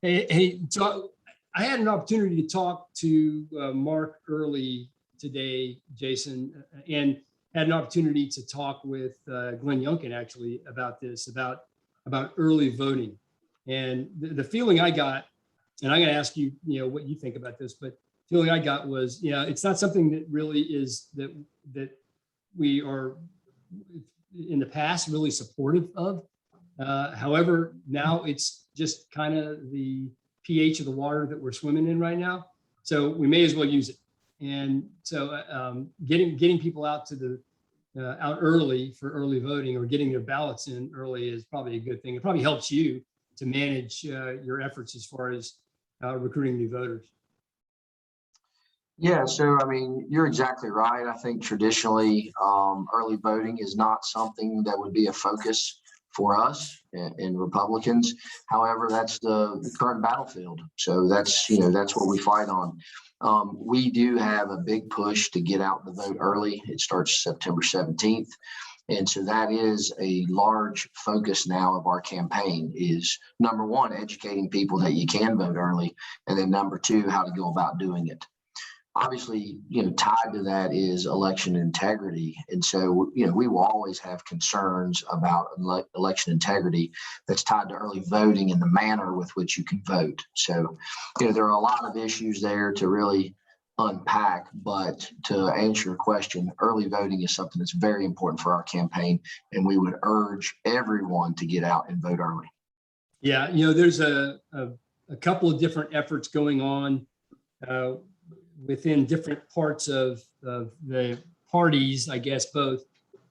So I had an opportunity to talk to Mark early today, Jason, and had an opportunity to talk with Glenn Youngkin actually about this, about early voting. And the feeling I got, and I'm going to ask you, what you think about this, but the feeling I got was, it's not something that really is that we are in the past really supportive of. However, now it's just kind of the pH of the water that we're swimming in right now. So we may as well use it. And so getting people out to the out early for early voting, or getting their ballots in early, is probably a good thing. It probably helps you to manage your efforts as far as recruiting new voters. Yeah, so I mean, you're exactly right. I think traditionally early voting is not something that would be a focus for us and Republicans. However, that's the current battlefield. So that's what we fight on. We do have a big push to get out the vote early. It starts September 17th. And so that is a large focus now of our campaign, is number one, educating people that you can vote early. And then number two, how to go about doing it. Obviously, tied to that is election integrity. And so, we will always have concerns about election integrity that's tied to early voting and the manner with which you can vote. So, there are a lot of issues there to really unpack, but to answer your question, early voting is something that's very important for our campaign, and we would urge everyone to get out and vote early. Yeah, there's a couple of different efforts going on within different parts of the parties, I guess both,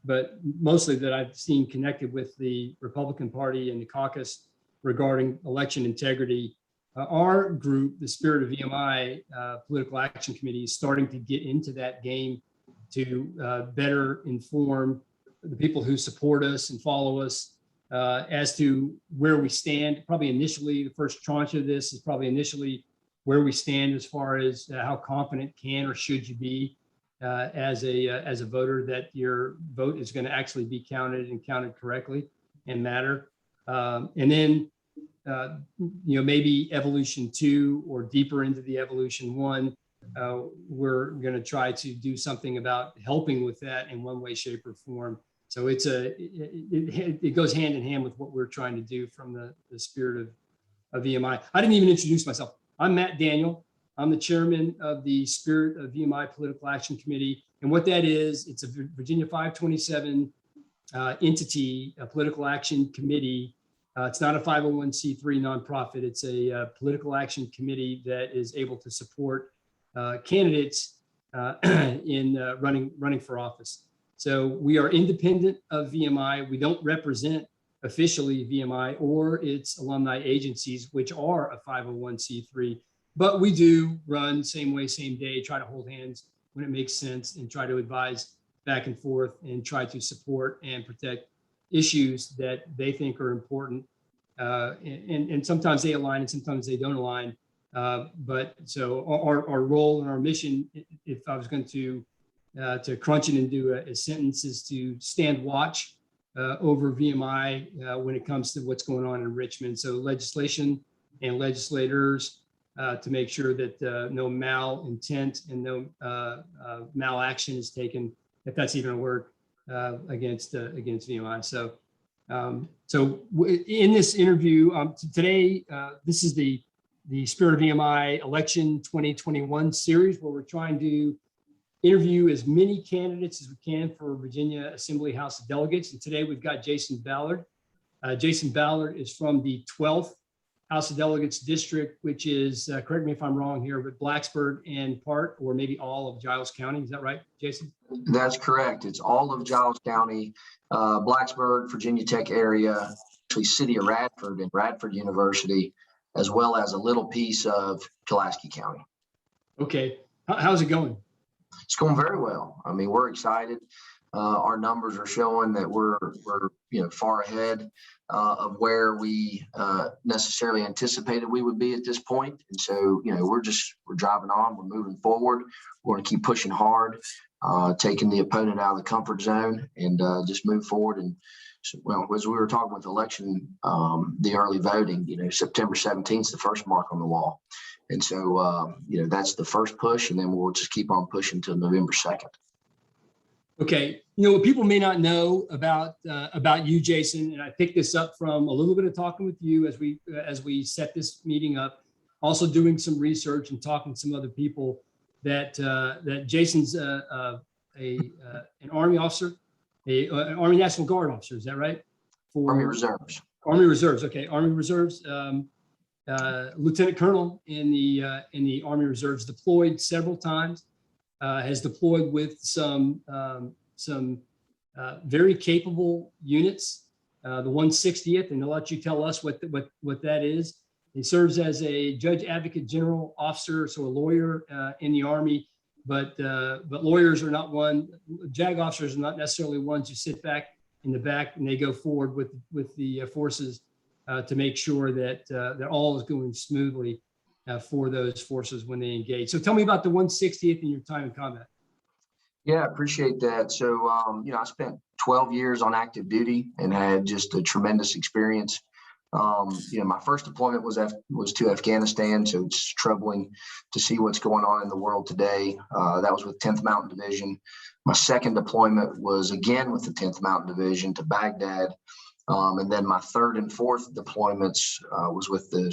but mostly that I've seen connected with the Republican Party and the caucus regarding election integrity. Our group, the Spirit of VMI Political Action Committee, is starting to get into that game to better inform the people who support us and follow us as to where we stand. Probably initially, the first tranche of this is probably initially where we stand as far as how confident can or should you be as a voter that your vote is going to actually be counted and counted correctly and matter. And then maybe evolution 2 or deeper into the evolution 1, we're going to try to do something about helping with that in one way, shape, or form. So it goes hand in hand with what we're trying to do from the Spirit of VMI. I didn't even introduce myself. I'm Matt Daniel. I'm the chairman of the Spirit of VMI Political Action Committee. And what that is, it's a Virginia 527 entity, a political action committee. It's not a 501c3 nonprofit. It's a political action committee that is able to support candidates in running for office. So we are independent of VMI. We don't represent officially VMI or its alumni agencies, which are a 501c3, but we do run same way, same day, try to hold hands when it makes sense, and try to advise back and forth and try to support and protect issues that they think are important. And sometimes they align and sometimes they don't align. But so our role and our mission, if I was going to crunch it into a sentence, is to stand watch over VMI when it comes to what's going on in Richmond. So legislation and legislators to make sure that no malintent and no malaction is taken, if that's even a word, against VMI. So in this interview today, this is the Spirit of VMI Election 2021 series, where we're trying to interview as many candidates as we can for Virginia Assembly House of Delegates. And today we've got Jason Ballard. Jason Ballard is from the 12th House of Delegates district, which is, correct me if I'm wrong here, but Blacksburg and part or maybe all of Giles County. Is that right, Jason? That's correct. It's all of Giles County, Blacksburg, Virginia Tech area, actually city of Radford and Radford University, as well as a little piece of Pulaski County. Okay. How's it going? It's going very well. I mean, we're excited. Our numbers are showing that we're far ahead of where we necessarily anticipated we would be at this point. And so, we're driving on. We're moving forward. We're going to keep pushing hard, taking the opponent out of the comfort zone, and just move forward and well, as we were talking with election, the early voting, September 17th is the first mark on the wall. And so, that's the first push, and then we'll just keep on pushing till November 2nd. Okay. What people may not know about you, Jason, and I picked this up from a little bit of talking with you as we set this meeting up, also doing some research and talking to some other people that Jason's an Army officer, an Army National Guard officer. Is that right? Army Reserves. Army Reserves. Okay. Army Reserves. Lieutenant Colonel in the Army Reserves, deployed several times. Has deployed with some very capable units, the 160th, and I'll let you tell us what that is. He serves as a judge advocate general officer, so a lawyer in the Army, but lawyers are not JAG officers are not necessarily ones who sit back in the back and they go forward with the forces to make sure that all is going smoothly for those forces when they engage. So tell me about the 160th and your time in combat. Yeah, I appreciate that. So, I spent 12 years on active duty and had just a tremendous experience. My first deployment was to Afghanistan, so it's troubling to see what's going on in the world today. That was with 10th Mountain Division. My second deployment was again with the 10th Mountain Division to Baghdad. And then my third and fourth deployments was with the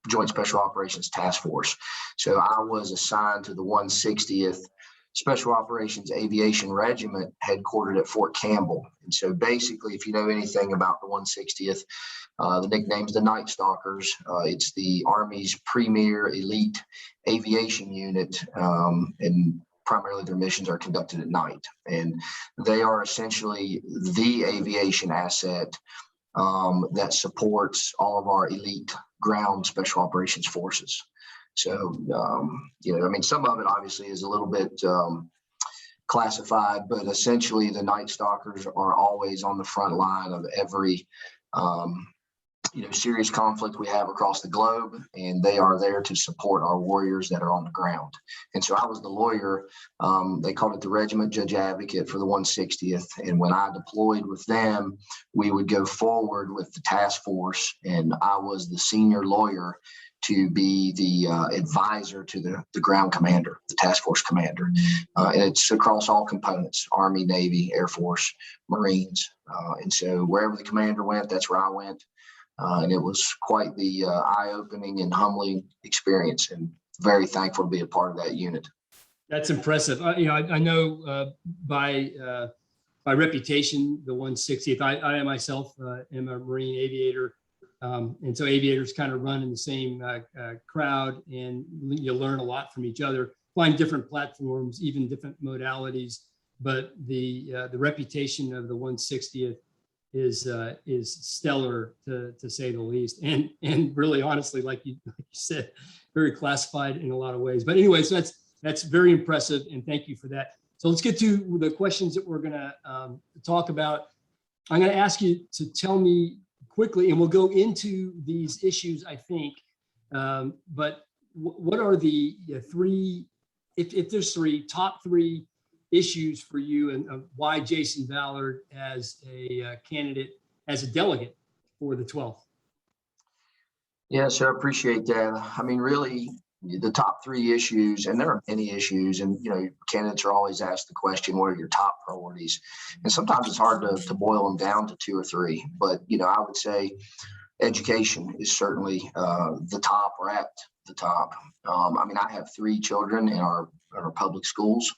Joint Special Operations Task Force. So I was assigned to the 160th Special Operations Aviation Regiment headquartered at Fort Campbell. And so basically, if you know anything about the 160th, the nickname's the Night Stalkers. It's the Army's premier elite aviation unit, and primarily their missions are conducted at night. And they are essentially the aviation asset that supports all of our elite ground special operations forces. So, some of it obviously is a little bit classified, but essentially the Night Stalkers are always on the front line of every, serious conflict we have across the globe, and they are there to support our warriors that are on the ground. And so I was the lawyer. They called it the regiment judge advocate for the 160th. And when I deployed with them, we would go forward with the task force, and I was the senior lawyer to be the advisor to the ground commander, the task force commander. And it's across all components: Army, Navy, Air Force, Marines. And so wherever the commander went, that's where I went. And it was quite the eye-opening and humbling experience, and very thankful to be a part of that unit. That's impressive. I know by reputation, the 160th, I myself am a Marine aviator. And so aviators kind of run in the same crowd, and you learn a lot from each other, flying different platforms, even different modalities. But the reputation of the 160th is stellar, to say the least, and really honestly, like you said, very classified in a lot of ways. But anyways, that's very impressive, and thank you for that. So let's get to the questions that we're going to talk about. I'm going to ask you to tell me quickly, and we'll go into these issues, I think. But what are the three, if there's top three issues for you, and why Jason Ballard as a candidate, as a delegate for the 12th? Yeah, so I appreciate that. I mean, really, the top three issues, and there are many issues, and candidates are always asked the question, what are your top priorities? And sometimes it's hard to boil them down to two or three, but I would say education is certainly the top, or at the top. I have 3 children in our public schools,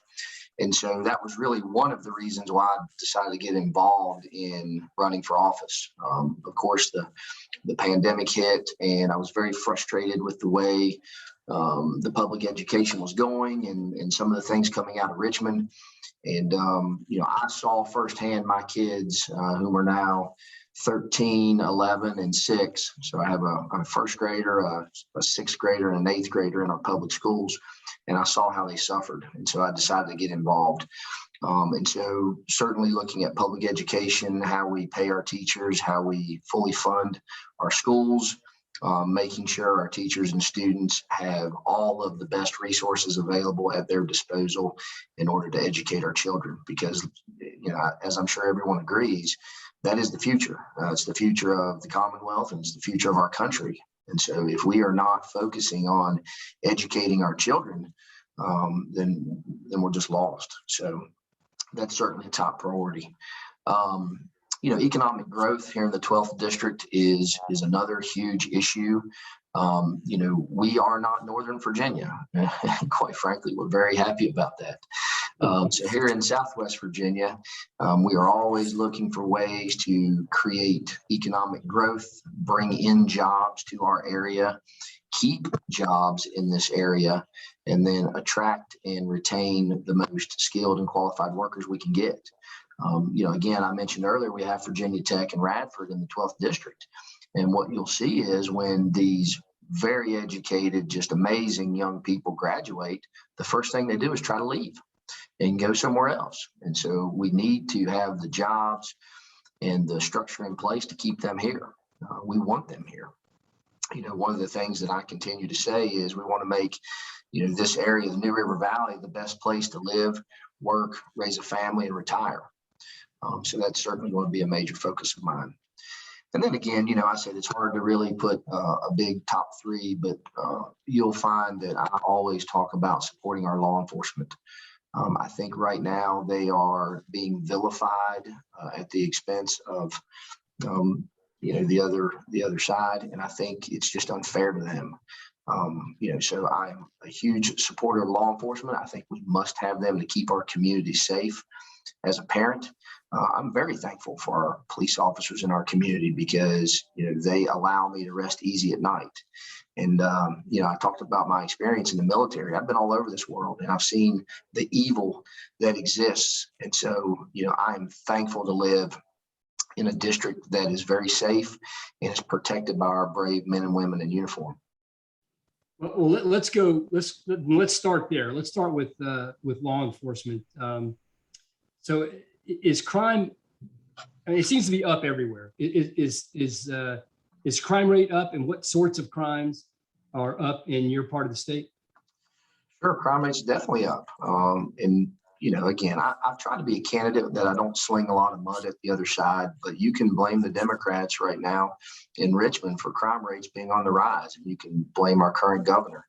and so that was really one of the reasons why I decided to get involved in running for office. Of course, the pandemic hit, and I was very frustrated with the way the public education was going, and some of the things coming out of Richmond. And, I saw firsthand my kids, whom are now 13, 11, and 6. So I have a first grader, a sixth grader, and an eighth grader in our public schools. And I saw how they suffered. And so I decided to get involved. And so certainly looking at public education, how we pay our teachers, how we fully fund our schools, making sure our teachers and students have all of the best resources available at their disposal in order to educate our children. Because, as I'm sure everyone agrees, that is the future. It's the future of the Commonwealth, and it's the future of our country. And so if we are not focusing on educating our children, then we're just lost. So that's certainly a top priority. Economic growth here in the 12th district is another huge issue. We are not Northern Virginia. Quite frankly, we're very happy about that. So here in Southwest Virginia, we are always looking for ways to create economic growth, bring in jobs to our area, keep jobs in this area, and then attract and retain the most skilled and qualified workers we can get. Again, I mentioned earlier, we have Virginia Tech and Radford in the 12th district. And what you'll see is when these very educated, just amazing young people graduate, the first thing they do is try to leave and go somewhere else. And so we need to have the jobs and the structure in place to keep them here. We want them here. One of the things that I continue to say is we want to make, this area, the New River Valley, the best place to live, work, raise a family, and retire. So that's certainly going to be a major focus of mine. And then again, I said it's hard to really put a big top three, but you'll find that I always talk about supporting our law enforcement. I think right now they are being vilified at the expense of, the other side, and I think it's just unfair to them. So I'm a huge supporter of law enforcement. I think we must have them to keep our community safe. As a parent, I'm very thankful for our police officers in our community because, they allow me to rest easy at night. And, I talked about my experience in the military. I've been all over this world and I've seen the evil that exists. And so, I'm thankful to live in a district that is very safe and is protected by our brave men and women in uniform. Well, let's start there. Let's start with law enforcement. So is crime, it seems to be up everywhere. Is crime rate up, and what sorts of crimes are up in your part of the state? Sure, crime rate's definitely up. Again, I've tried to be a candidate that I don't sling a lot of mud at the other side, but you can blame the Democrats right now in Richmond for crime rates being on the rise, and you can blame our current governor.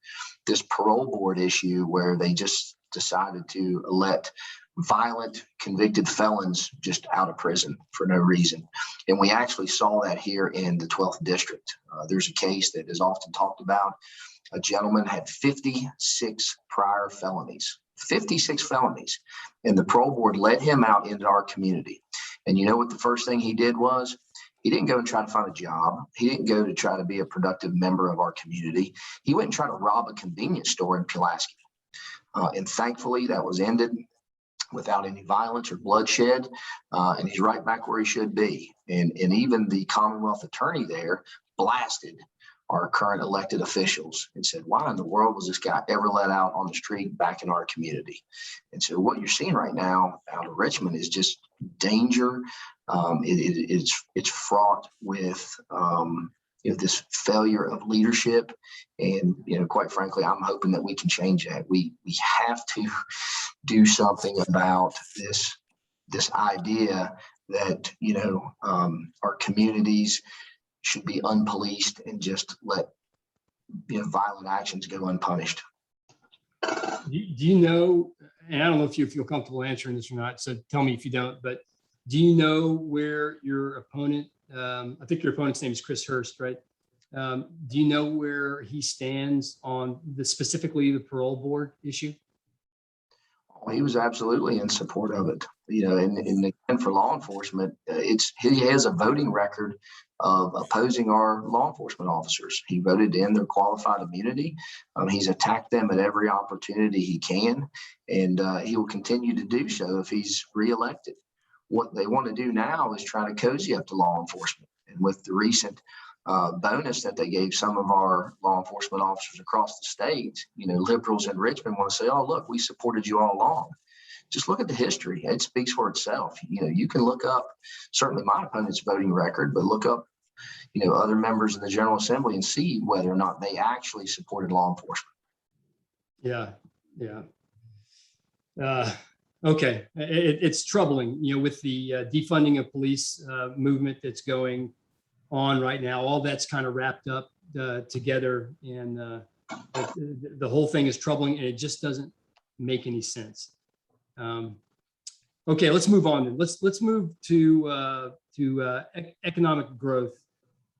This parole board issue where they just decided to let violent convicted felons just out of prison for no reason. And we actually saw that here in the 12th district. There's a case that is often talked about. A gentleman had 56 prior felonies, 56 felonies. And the parole board let him out into our community. And you know what the first thing he did was? He didn't go and try to find a job. He didn't go to try to be a productive member of our community. He went and tried to rob a convenience store in Pulaski. And thankfully that was ended without any violence or bloodshed. And he's right back where he should be. And even the Commonwealth attorney there blasted our current elected officials and said, why in the world was this guy ever let out on the street back in our community? And so what you're seeing right now out of Richmond is just danger. It's fraught with this failure of leadership. And, quite frankly, I'm hoping that we can change that. We have to do something about this idea that, our communities should be unpoliced and just let violent actions go unpunished. Do you know, and I don't know if you feel comfortable answering this or not, so tell me if you don't, but do you know where your opponent, I think your opponent's name is Chris Hurst, right? Do you know where he stands on specifically the parole board issue? He was absolutely in support of it, and for law enforcement, he has a voting record of opposing our law enforcement officers. He voted in their qualified immunity. He's attacked them at every opportunity he can, and he will continue to do so if he's reelected. What they want to do now is try to cozy up to law enforcement. And with the recent bonus that they gave some of our law enforcement officers across the state, liberals in Richmond want to say, oh, look, we supported you all along. Just look at the history. It speaks for itself. You can look up certainly my opponent's voting record, but look up, other members of the General Assembly and see whether or not they actually supported law enforcement. Yeah. Okay, it's troubling, with the defunding of police movement that's going on right now. All that's kind of wrapped up together, and the whole thing is troubling, and it just doesn't make any sense. Okay, let's move on. Then. Let's move to economic growth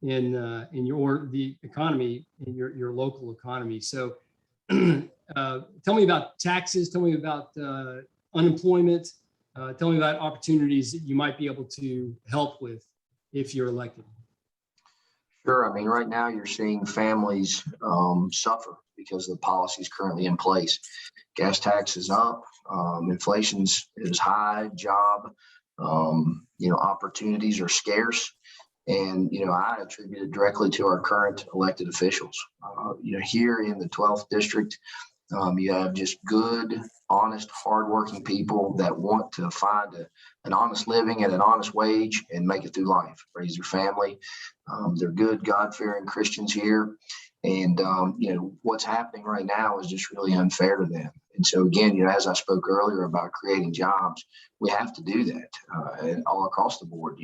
in the economy in your local economy. So, tell me about taxes. Tell me about unemployment. Tell me about opportunities that you might be able to help with if you're elected. Sure. I mean, right now you're seeing families suffer because of the policies currently in place. Gas tax is up, inflation is high, opportunities are scarce. And, I attribute it directly to our current elected officials. Here in the 12th district, you have just good, honest, hardworking people that want to find an honest living at an honest wage and make it through life, raise their family. They're good, God-fearing Christians here. And, what's happening right now is just really unfair to them. And so, again, as I spoke earlier about creating jobs, we have to do that all across the board.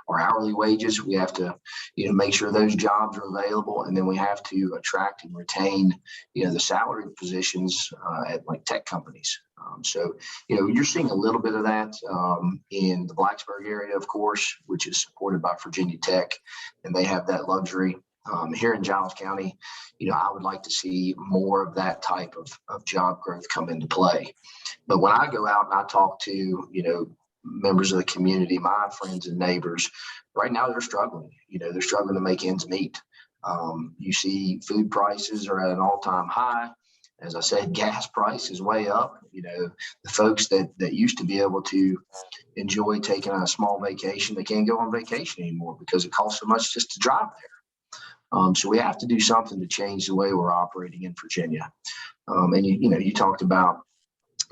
Our hourly wages, we have to, make sure those jobs are available, and then we have to attract and retain, the salaried positions at like tech companies. So, you're seeing a little bit of that in the Blacksburg area, of course, which is supported by Virginia Tech, and they have that luxury. Here in Giles County, I would like to see more of that type of job growth come into play. But when I go out and I talk to, members of the community, my friends and neighbors, right now they're struggling. They're struggling to make ends meet. You see food prices are at an all-time high. As I said, gas price is way up. The folks that used to be able to enjoy taking a small vacation, they can't go on vacation anymore because it costs so much just to drive there. So we have to do something to change the way we're operating in Virginia. And you talked about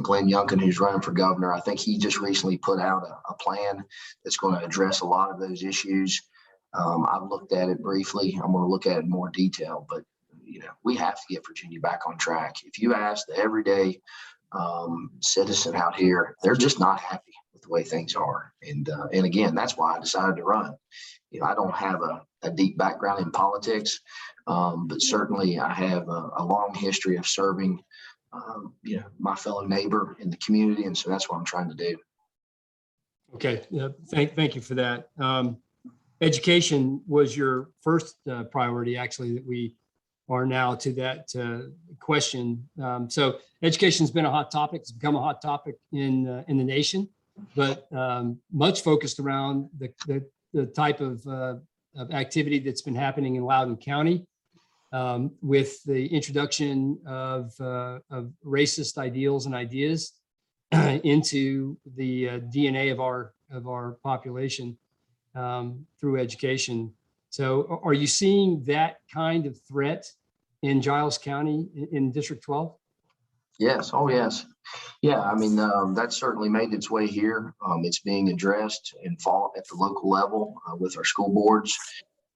Glenn Youngkin, who's running for governor. I think he just recently put out a plan that's going to address a lot of those issues. I've looked at it briefly. I'm going to look at it in more detail, but we have to get Virginia back on track. If you ask the everyday citizen out here, they're just not happy with the way things are. And again, that's why I decided to run. I don't have a deep background in politics, but certainly I have a long history of serving my fellow neighbor in the community. And so that's what I'm trying to do. Okay. Thank you for that. Education was your first priority, actually, that we are now to that question. So education has been a hot topic. It's become a hot topic in the nation, but much focused around the type of activity that's been happening in Loudoun County. With the introduction of racist ideals and ideas into the DNA of our population through education. So, are you seeing that kind of threat in Giles County in District 12? Yes. Oh, yes. Yeah. I mean, that certainly made its way here. It's being addressed and fought at the local level with our school boards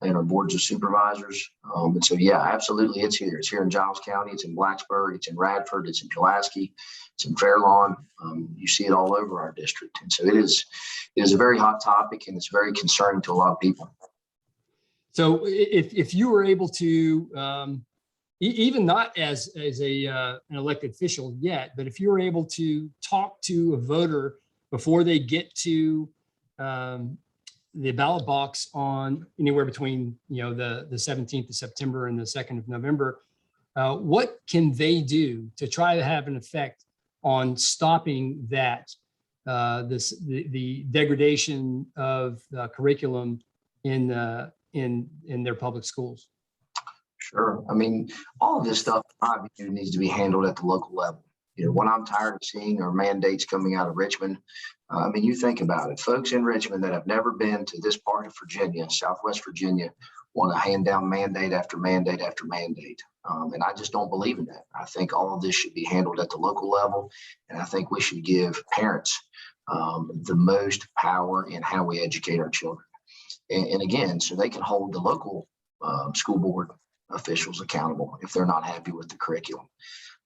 and our boards of supervisors. And so, yeah, absolutely. It's here. It's here in Giles County. It's in Blacksburg. It's in Radford. It's in Pulaski. It's in Fairlawn. You see it all over our district. And so it is a very hot topic, and it's very concerning to a lot of people. So if you were able to, even not as an elected official yet, but if you were able to talk to a voter before they get to the ballot box on anywhere between the 17th of September and the 2nd of November, what can they do to try to have an effect on stopping that the degradation of curriculum in their public schools? Sure. I mean, all of this stuff needs to be handled at the local level. What I'm tired of seeing are mandates coming out of Richmond. I mean, you think about it. Folks in Richmond that have never been to this part of Virginia, Southwest Virginia, want to hand down mandate after mandate after mandate. And I just don't believe in that. I think all of this should be handled at the local level. And I think we should give parents the most power in how we educate our children. And again, so they can hold the local school board officials accountable if they're not happy with the curriculum.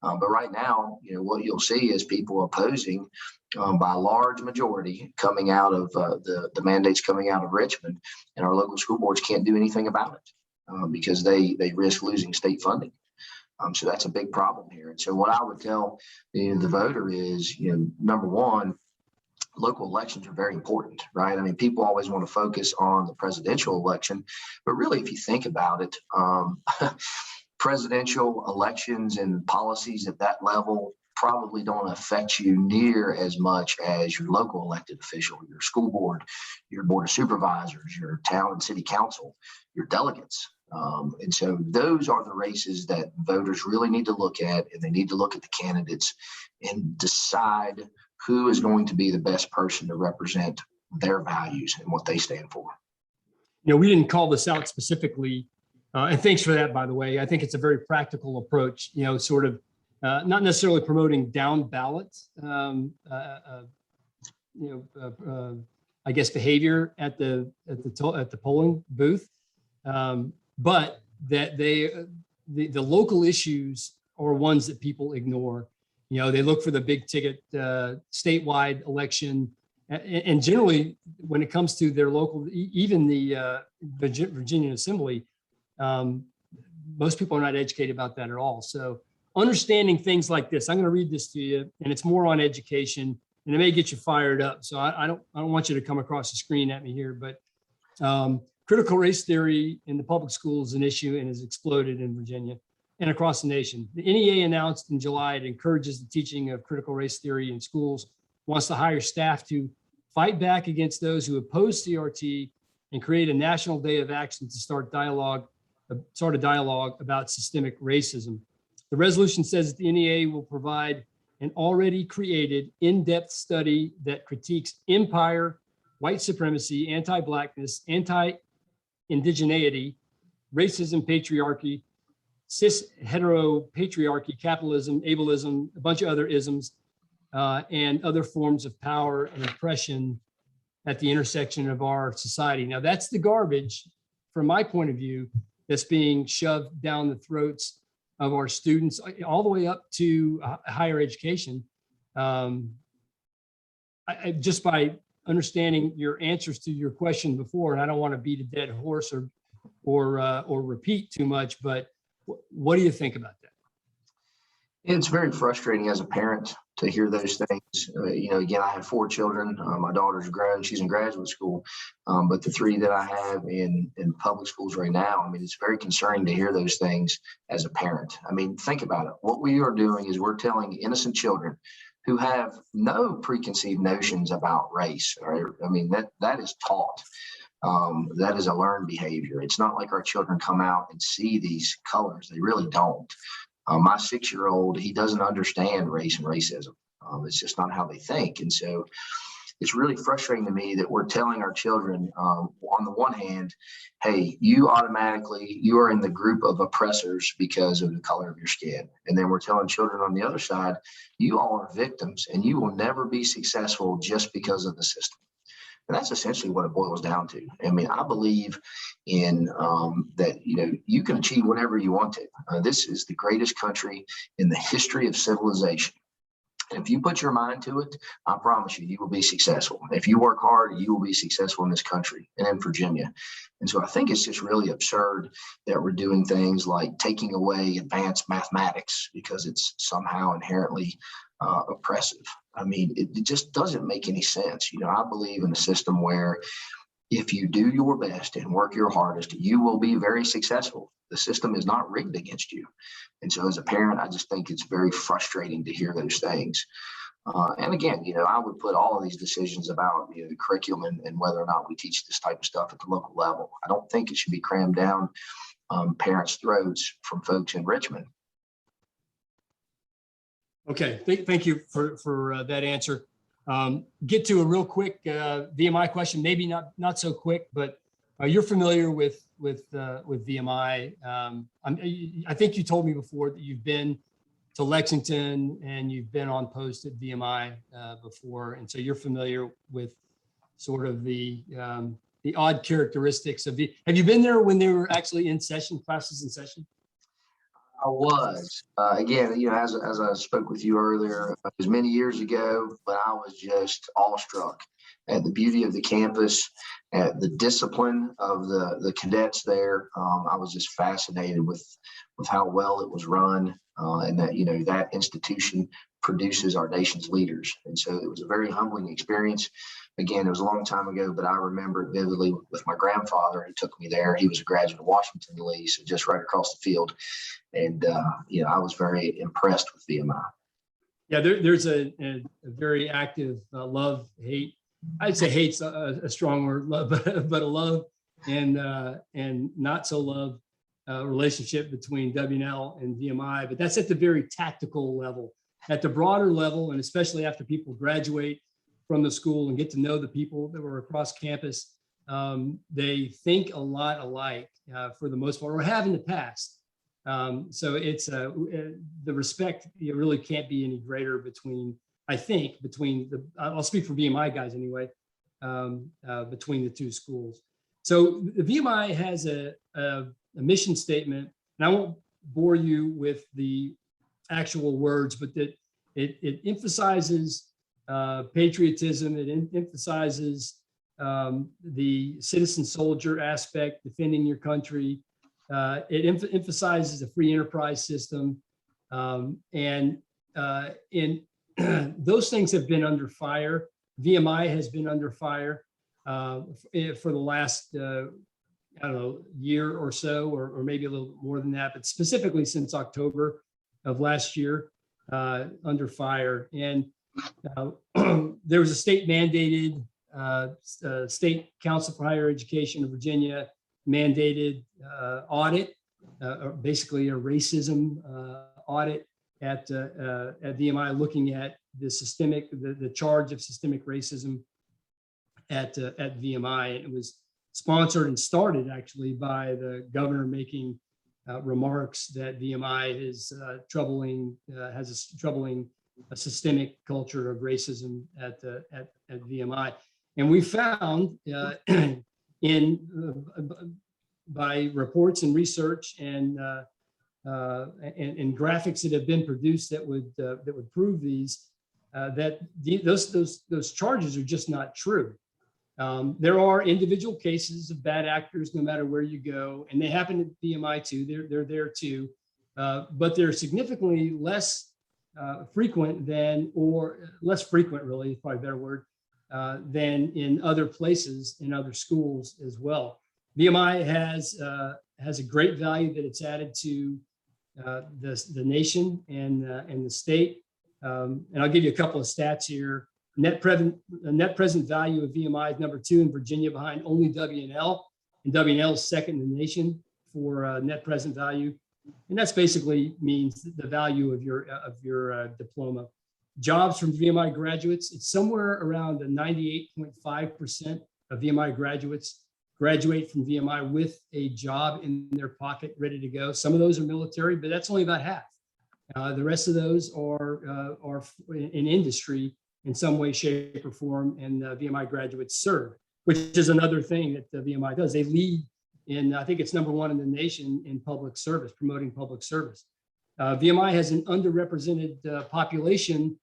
But right now, what you'll see is people opposing by a large majority coming out of the mandates coming out of Richmond, and our local school boards can't do anything about it because they risk losing state funding. So that's a big problem here. And so what I would tell the voter is, number one, local elections are very important, right? I mean, people always want to focus on the presidential election, but really, if you think about it, presidential elections and policies at that level probably don't affect you near as much as your local elected official, your school board, your board of supervisors, your town and city council, your delegates. And so those are the races that voters really need to look at, and they need to look at the candidates and decide who is going to be the best person to represent their values and what they stand for. We didn't call this out specifically, and thanks for that, by the way. I think it's a very practical approach, sort of not necessarily promoting down ballot, I guess, behavior at the polling booth, but that the local issues are ones that people ignore. They look for the big ticket statewide election, and generally, when it comes to their local, even the Virginia Assembly, most people are not educated about that at all. So understanding things like this, I'm going to read this to you, and it's more on education, and it may get you fired up. So I don't want you to come across the screen at me here, but critical race theory in the public schools is an issue and has exploded in Virginia and across the nation. The NEA announced in July it encourages the teaching of critical race theory in schools, wants to hire staff to fight back against those who oppose CRT, and create a national day of action to start a dialogue about systemic racism. The resolution says that the NEA will provide an already created in-depth study that critiques empire, white supremacy, anti-Blackness, anti-indigeneity, racism, patriarchy, cis heteropatriarchy, capitalism, ableism, a bunch of other isms, and other forms of power and oppression at the intersection of our society. Now, that's the garbage, from my point of view, that's being shoved down the throats of our students all the way up to higher education. Just by understanding your answers to your question before, and I don't want to beat a dead horse or repeat too much, but what do you think about that? It's very frustrating as a parent to hear those things. Again, I have 4 children. My daughter's grown; she's in graduate school. But the 3 that I have in public schools right now, I mean, it's very concerning to hear those things as a parent. I mean, think about it. What we are doing is we're telling innocent children who have no preconceived notions about race. Right? I mean, that is taught. That is a learned behavior. It's not like our children come out and see these colors. They really don't. My 6-year-old, he doesn't understand race and racism. It's just not how they think. And so it's really frustrating to me that we're telling our children, on the one hand, hey, you are in the group of oppressors because of the color of your skin. And then we're telling children on the other side, you all are victims and you will never be successful just because of the system. And that's essentially what it boils down to. I mean, I believe in that, you can achieve whatever you want to. This is the greatest country in the history of civilization. And if you put your mind to it, I promise you, you will be successful. If you work hard, you will be successful in this country and in Virginia. And so I think it's just really absurd that we're doing things like taking away advanced mathematics because it's somehow inherently oppressive. I mean, it just doesn't make any sense. I believe in a system where if you do your best and work your hardest, you will be very successful. The system is not rigged against you. And so as a parent, I just think it's very frustrating to hear those things. And again, I would put all of these decisions about the curriculum and whether or not we teach this type of stuff at the local level. I don't think it should be crammed down parents' throats from folks in Richmond. Okay, thank you for that answer. Get to a real quick VMI question, maybe not so quick, but you're familiar with VMI. I think you told me before that you've been to Lexington and you've been on post at VMI before, and so you're familiar with sort of the the odd characteristics of the. Have you been there when they were actually in session, classes in session? I was, again, as I spoke with you earlier, it was many years ago, but I was just awestruck at the beauty of the campus, at the discipline of the cadets there. I was just fascinated with how well it was run, and that, that institution produces our nation's leaders. And so it was a very humbling experience. Again, it was a long time ago, but I remember it vividly with my grandfather who took me there. He was a graduate of Washington Lee, so just right across the field. And, I was very impressed with VMI. Yeah, there's a very active love-hate. I'd say hate's a strong word, but a love and not so love relationship between WNL and VMI. But that's at the very tactical level. At the broader level, and especially after people graduate from the school and get to know the people that were across campus, they think a lot alike for the most part, or have in the past. So it's the respect, really can't be any greater between I'll speak for VMI guys anyway, between the two schools. So the VMI has a mission statement, and I won't bore you with the actual words, but that it emphasizes patriotism. It emphasizes the citizen soldier aspect, defending your country. It emphasizes a free enterprise system, and those things have been under fire. VMI has been under fire for the last year or so, or maybe a little more than that, but specifically since October of last year, under fire. And there was a state mandated State Council for Higher Education of Virginia mandated audit, basically a racism audit at VMI, looking at the charge of systemic racism at VMI. And it was sponsored and started actually by the governor making remarks that VMI is has a troubling systemic culture of racism at VMI. And we found by reports and research and graphics that have been produced that would prove these, that those charges are just not true. There are individual cases of bad actors no matter where you go, and they happen at VMI too. They're there too, but they're significantly less frequent less frequent really, is probably a better word, than in other places, in other schools as well. VMI has a great value that it's added to the nation and the state. And I'll give you a couple of stats here. Net present value of VMI is number 2 in Virginia, behind only WNL, and WNL is second in the nation for net present value. And that's basically means the value of your diploma. Jobs from VMI graduates, it's somewhere around 98.5% of VMI graduates graduate from VMI with a job in their pocket ready to go. Some of those are military, but that's only about half. The rest of those are in industry in some way, shape, or form, and VMI graduates serve, which is another thing that the VMI does. They lead in, I think it's number 1 in the nation in public service, promoting public service. VMI has an underrepresented population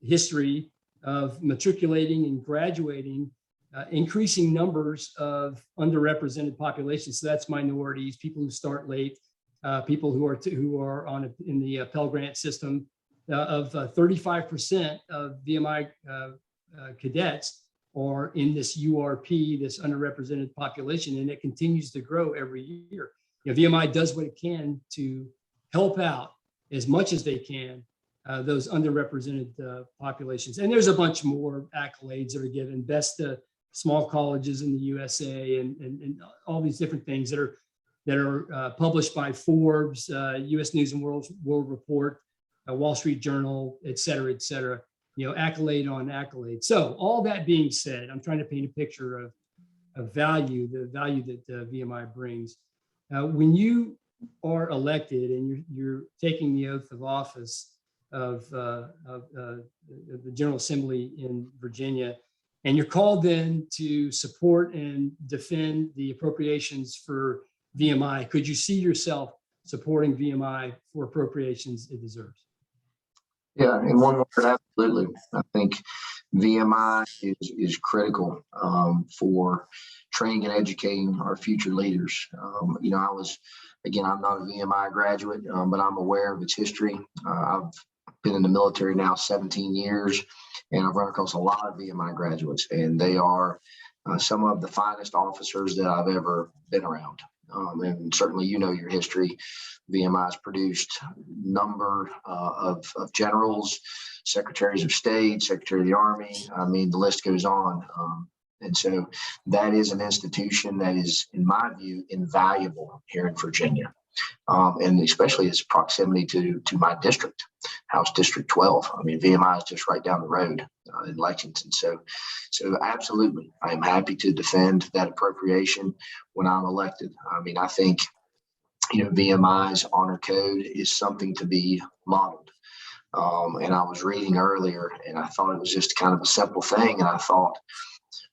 history of matriculating and graduating increasing numbers of underrepresented populations. So that's minorities, people who start late, people who are in the Pell Grant system. Of 35% of VMI cadets are in this URP, this underrepresented population, and it continues to grow every year. VMI does what it can to help out as much as they can those underrepresented populations. And there's a bunch more accolades that are given, best small colleges in the USA, and all these different things that are published by Forbes, US News and World Report, Wall Street Journal, et cetera, accolade on accolade. So all that being said, I'm trying to paint a picture of value, the value that VMI brings. When you are elected and you're taking the oath of office of the General Assembly in Virginia, And you're called then to support and defend the appropriations for VMI. Could you see yourself supporting VMI for appropriations it deserves? Yeah, in one word, absolutely. I think VMI is critical for training and educating our future leaders. I'm not a VMI graduate, but I'm aware of its history. I've been in the military now 17 years, and I've run across a lot of VMI graduates, and they are some of the finest officers that I've ever been around. And certainly, your history. VMI has produced a number of generals, secretaries of state, secretary of the Army. I mean, the list goes on. And so that is an institution that is, in my view, invaluable here in Virginia. And especially its proximity to my district, House District 12. I mean, VMI is just right down the road in Lexington. So absolutely, I am happy to defend that appropriation when I'm elected. I mean, I think, VMI's honor code is something to be modeled. And I was reading earlier, and I thought it was just kind of a simple thing. And I thought,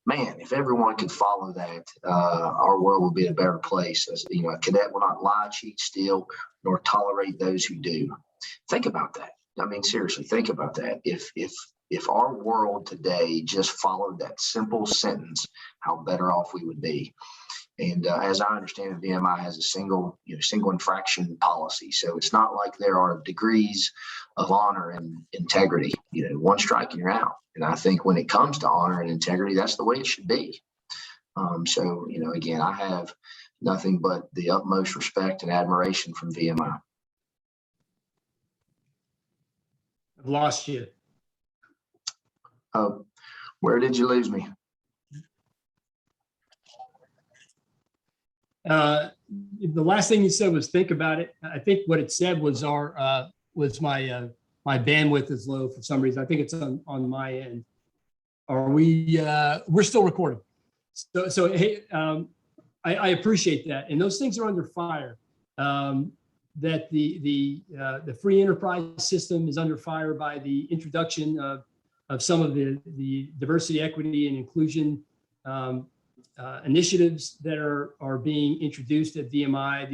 man, if everyone could follow that, our world would be a better place. As a cadet will not lie, cheat, steal, nor tolerate those who do. Think about that. I mean, seriously, think about that. If our world today just followed that simple sentence, how better off we would be. And as I understand it, VMI has a single infraction policy. So it's not like there are degrees of honor and integrity. One strike and you're out. And I think when it comes to honor and integrity, that's the way it should be. Again, I have nothing but the utmost respect and admiration from VMI. I've lost you. Oh, where did you lose me? The last thing you said was think about it. I think what it said was my bandwidth is low for some reason. I think it's on my end. We're still recording. So hey, I appreciate that. And those things are under fire. That the free enterprise system is under fire by the introduction of some of the diversity, equity, and inclusion initiatives that are being introduced at VMI,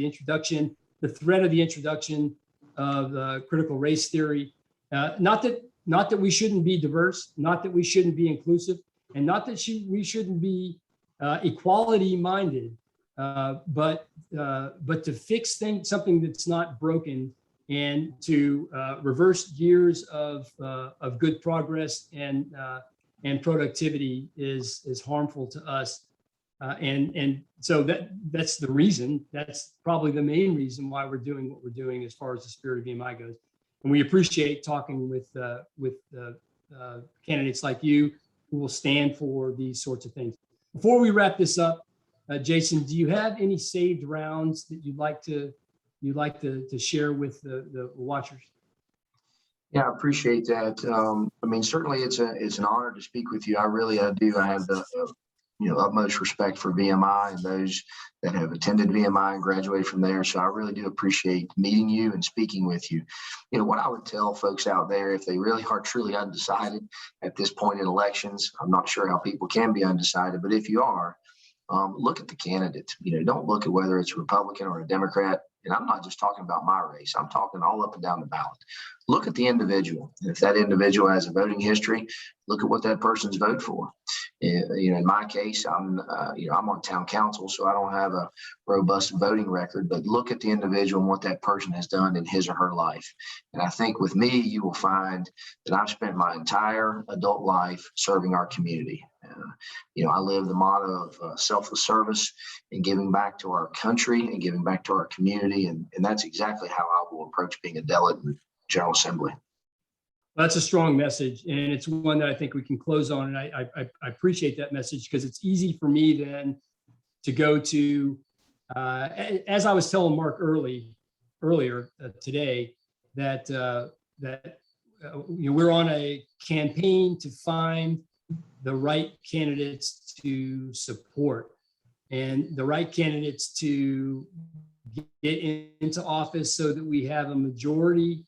the threat of the introduction of critical race theory. Not that we shouldn't be diverse, not that we shouldn't be inclusive, and not that we shouldn't be equality minded, but to fix something that's not broken and to reverse years of good progress and productivity is harmful to us. And so that's the reason. That's probably the main reason why we're doing what we're doing as far as the spirit of VMI goes. And we appreciate talking with candidates like you who will stand for these sorts of things. Before we wrap this up, Jason, do you have any saved rounds that you'd like to share with the watchers? Yeah, I appreciate that. Certainly it's an honor to speak with you. I really do. I have the utmost respect for VMI and those that have attended VMI and graduated from there. So I really do appreciate meeting you and speaking with you. What I would tell folks out there, if they really are truly undecided at this point in elections, I'm not sure how people can be undecided, but if you are, look at the candidate. Don't look at whether it's a Republican or a Democrat. And I'm not just talking about my race. I'm talking all up and down the ballot. Look at the individual. And if that individual has a voting history, look at what that person's vote for. In my case, I'm on town council, so I don't have a robust voting record, but look at the individual and what that person has done in his or her life. And I think with me, you will find that I've spent my entire adult life serving our community. I live the motto of selfless service and giving back to our country and giving back to our community. And that's exactly how I will approach being a delegate in the General Assembly. That's a strong message, and it's one that I think we can close on. And I appreciate that message because it's easy for me then to go to, as I was telling Mark earlier today, that we're on a campaign to find the right candidates to support and the right candidates to get into office so that we have a majority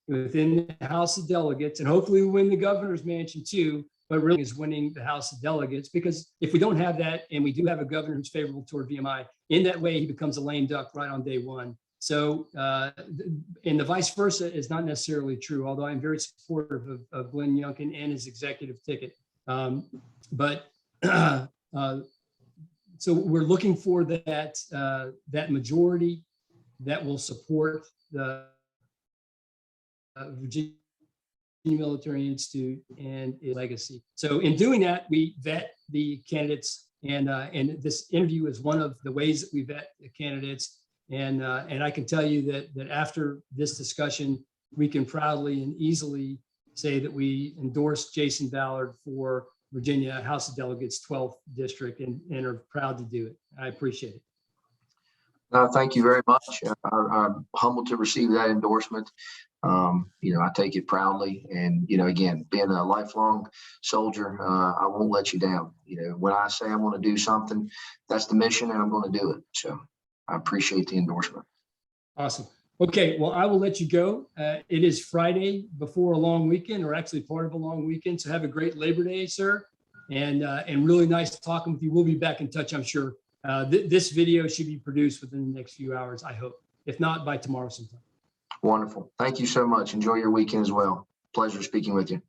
within the House of Delegates, and hopefully we win the governor's mansion too, but really is winning the House of Delegates, because if we don't have that and we do have a governor who's favorable toward VMI, in that way, he becomes a lame duck right on day one. So, and the vice versa is not necessarily true, although I'm very supportive of Glenn Youngkin and his executive ticket. So we're looking for that majority that will support the Virginia Military Institute and its legacy. So in doing that, we vet the candidates, and this interview is one of the ways that we vet the candidates. And I can tell you that after this discussion, we can proudly and easily say that we endorse Jason Ballard for Virginia House of Delegates 12th District, and are proud to do it. I appreciate it. Thank you very much. I'm humbled to receive that endorsement. I take it proudly, and again, being a lifelong soldier, I won't let you down. When I say I'm going to do something, that's the mission, and I'm going to do it. So I appreciate the endorsement. Awesome. Okay, well, I will let you go. It is Friday before a long weekend, or actually part of a long weekend. So have a great Labor Day, sir, and really nice talking with you. We'll be back in touch, I'm sure. This video should be produced within the next few hours, I hope. If not, by tomorrow sometime. Wonderful. Thank you so much. Enjoy your weekend as well. Pleasure speaking with you.